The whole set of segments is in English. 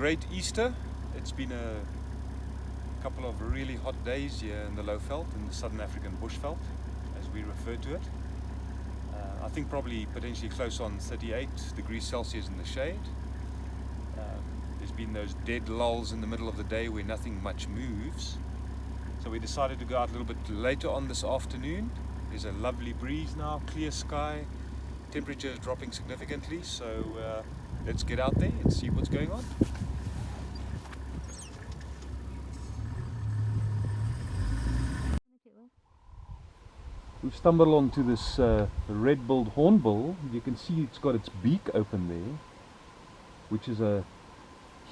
great Easter. It's been a couple of really hot days here in the Lowveld, in the Southern African Bushveld, as we refer to it. I think probably potentially close on 38 degrees Celsius in the shade. There's been those dead lulls in the middle of the day where nothing much moves. So we decided to go out a little bit later on this afternoon. There's a lovely breeze now, clear sky, temperature is dropping significantly, so let's get out there and see what's going on. We've stumbled onto this red-billed hornbill. You can see it's got its beak open there, which is a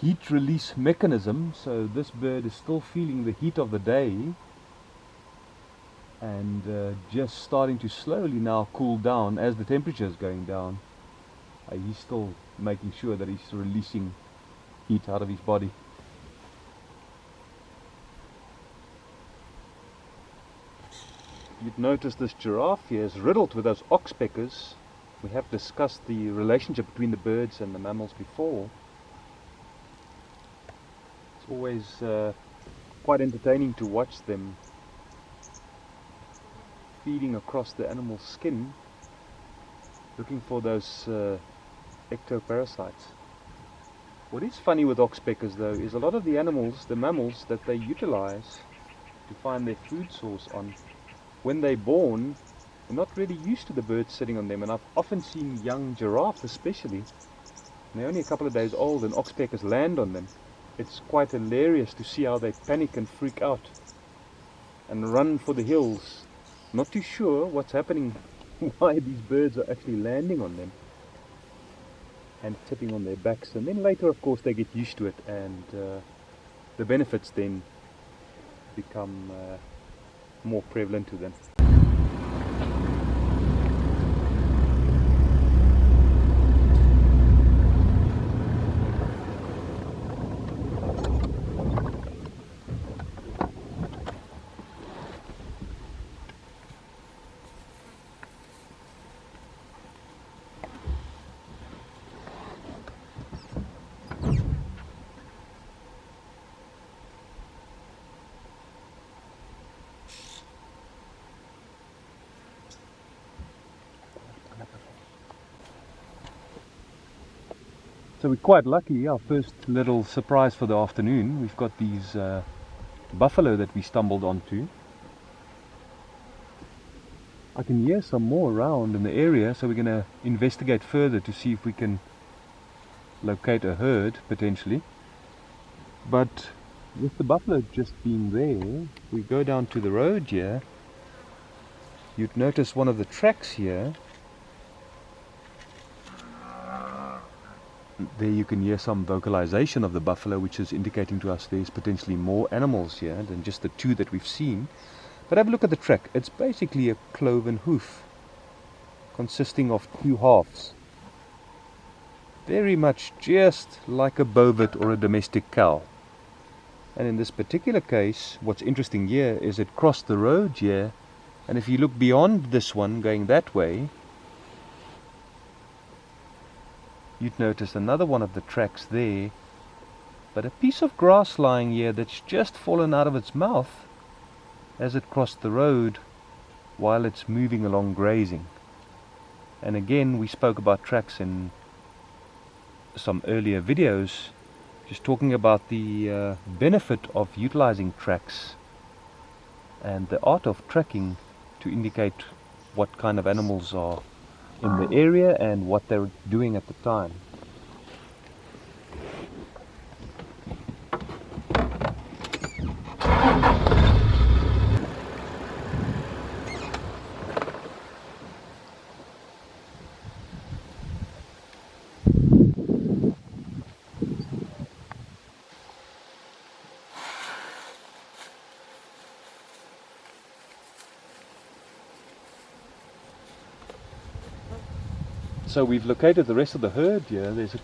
heat release mechanism. So this bird is still feeling the heat of the day and just starting to slowly now cool down as the temperature is going down. He's still making sure that he's releasing heat out of his body. You'd notice this giraffe here is riddled with those oxpeckers. We have discussed the relationship between the birds and the mammals before. It's always quite entertaining to watch them feeding across the animal's skin, looking for those ectoparasites. What is funny with oxpeckers though is a lot of the animals, the mammals that they utilize to find their food source on, when they're born, they're not really used to the birds sitting on them, and I've often seen young giraffes especially, and they're only a couple of days old and oxpeckers land on them. It's quite hilarious to see how they panic and freak out and run for the hills, not too sure what's happening, why these birds are actually landing on them and tipping on their backs. And then later of course they get used to it, and the benefits then become more prevalent to them. So we're quite lucky. Our first little surprise for the afternoon, we've got these buffalo that we stumbled onto. I can hear some more around in the area, so we're going to investigate further to see if we can locate a herd potentially. But with the buffalo just being there, we go down to the road here. You'd notice one of the tracks here. There you can hear some vocalization of the buffalo, which is indicating to us there's potentially more animals here than just the two that we've seen. But have a look at the track. It's basically a cloven hoof consisting of two halves. Very much just like a bovine or a domestic cow. And in this particular case, what's interesting here is it crossed the road here, and if you look beyond this one going that way, you'd notice another one of the tracks there, but a piece of grass lying here that's just fallen out of its mouth as it crossed the road while it's moving along grazing. And again, we spoke about tracks in some earlier videos, just talking about the benefit of utilizing tracks and the art of tracking to indicate what kind of animals are in the area and what they're doing at the time. So we've located the rest of the herd here. There's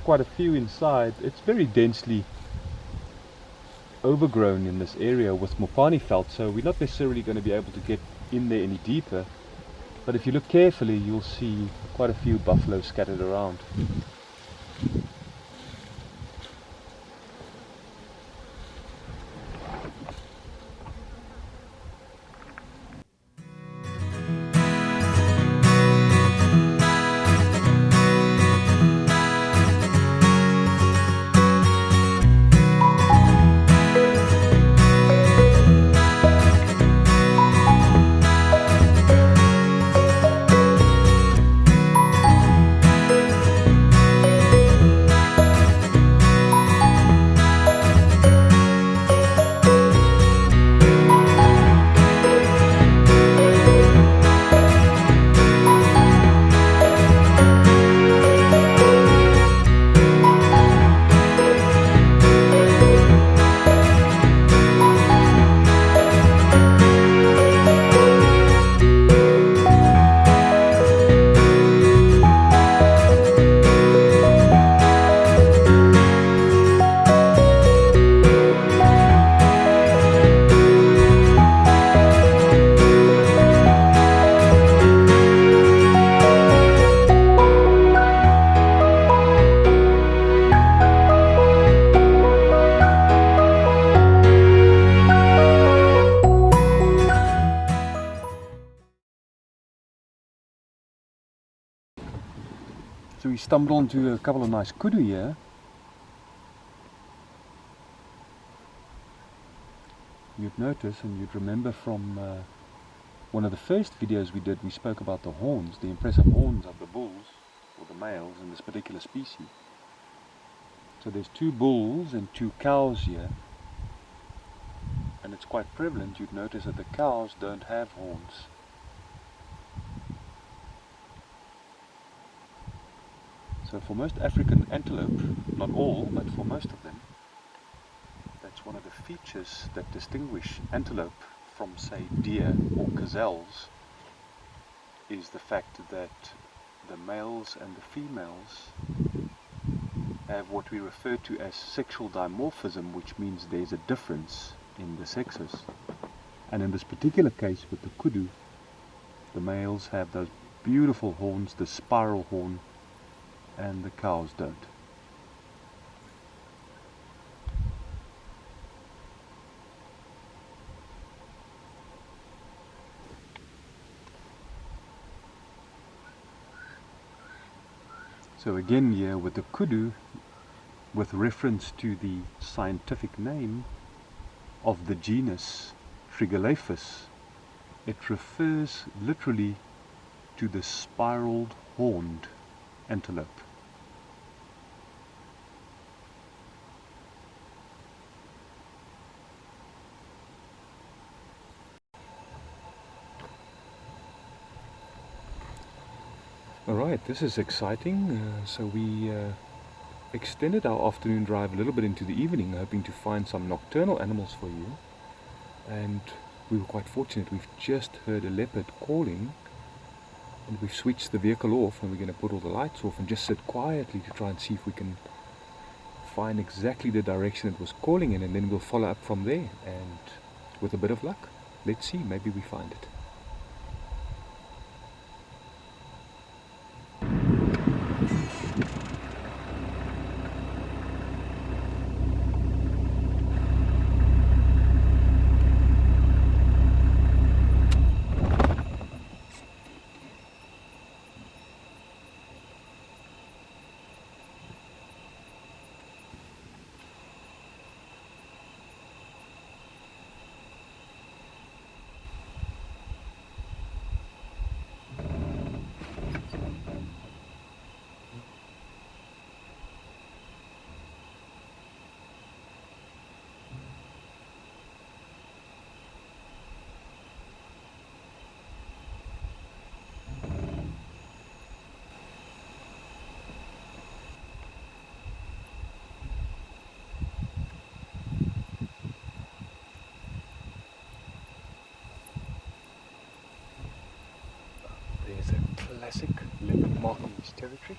quite a few inside. It's very densely overgrown in this area with mopane veld, so we're not necessarily going to be able to get in there any deeper. But if you look carefully, you'll see quite a few buffalo scattered around. So we stumbled onto a couple of nice kudu here. You'd notice, and you'd remember from one of the first videos we did, we spoke about the horns, the impressive horns of the bulls, or the males in this particular species. So there's 2 bulls and 2 cows here, and it's quite prevalent. You'd notice that the cows don't have horns. So for most African antelope, not all, but for most of them, that's one of the features that distinguish antelope from, say, deer or gazelles, is the fact that the males and the females have what we refer to as sexual dimorphism, which means there's a difference in the sexes. And in this particular case with the kudu, the males have those beautiful horns, the spiral horn, and the cows don't. So again here with the kudu, with reference to the scientific name of the genus Trigalaphus, it refers literally to the spiraled horned antelope. Alright, this is exciting. So we extended our afternoon drive a little bit into the evening, hoping to find some nocturnal animals for you. And we were quite fortunate. We've just heard a leopard calling, and we've switched the vehicle off, and we're going to put all the lights off and just sit quietly to try and see if we can find exactly the direction it was calling in, and then we'll follow up from there. And with a bit of luck, let's see, maybe we find it. There's a classic leopard marking his territory.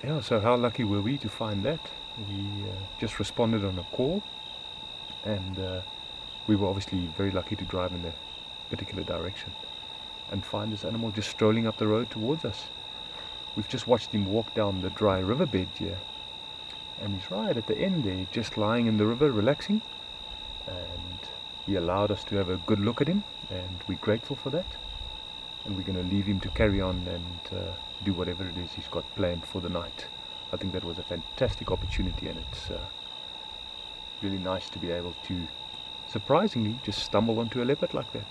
Yeah, so how lucky were we to find that? We just responded on a call, and we were obviously very lucky to drive in that particular direction and find this animal just strolling up the road towards us. We've just watched him walk down the dry riverbed here, and he's right at the end there, just lying in the river relaxing, and he allowed us to have a good look at him, and we're grateful for that. And we're going to leave him to carry on and do whatever it is he's got planned for the night. I think that was a fantastic opportunity, and it's really nice to be able to surprisingly just stumble onto a leopard like that.